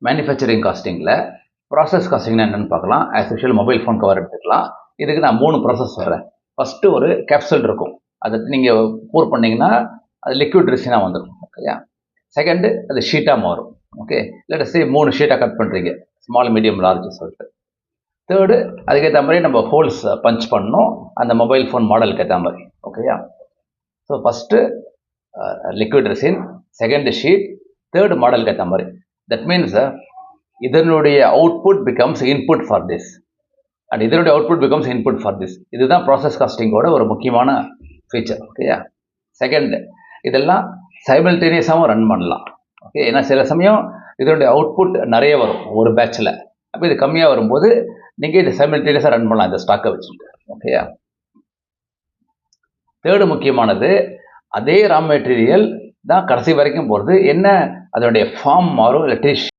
Manufacturing காஸ்டிங்கில் process காஸ்டிங்னா என்னென்னு பார்க்கலாம். As usual mobile phone cover எடுத்துக்கலாம். இதுக்கு நான் 3 ப்ராசஸ் சொல்கிறேன். ஃபஸ்ட்டு ஒரு கேப்சூல் இருக்கும். அதை நீங்கள் pour பண்ணிங்கன்னா அது லிக்விட் ரெசினாக வந்துடும். ஓகேயா. செகண்டு அது ஷீட்டாக மாறும். ஓகே. இல்லாட்ட சே 3 ஷீட்டாக கட் பண்ணுறீங்க, ஸ்மால் மீடியம் லார்ஜ் சொல்லிட்டு. தேர்டு அதுக்கேற்ற மாதிரி நம்ம ஹோல்ஸ் பஞ்ச் பண்ணணும், அந்த மொபைல் ஃபோன் மாடலுக்கு ஏற்ற மாதிரி. ஓகேயா. So first liquid resin, second sheet, third மாடலுக்கு ஏற்ற மாதிரி. தட் மீன்ஸ் இதனுடைய output becomes input for this and இதனுடைய output becomes input for this. இதுதான் ப்ராசஸ் காஸ்டிங்கோட ஒரு முக்கியமான ஃபீச்சர். ஓகேயா. செகண்ட், இதெல்லாம் சைமல்டேனியஸாகவும் ரன் பண்ணலாம். ஓகே. ஏன்னா சில சமயம் இதனுடைய அவுட்புட் நிறைய வரும் ஒரு பேட்சில். அப்போ இது கம்மியாக வரும்போது நீங்கள் இதை சைமல்டேனியஸாக ரன் பண்ணலாம் இந்த ஸ்டாக்கை வச்சுட்டு. ஓகேயா. தேர்டு முக்கியமானது, அதே ரா மெட்டீரியல் தான் கடைசி வரைக்கும் போகிறது. என்ன அதனுடைய ஃபார்ம் மாறும், இல்லை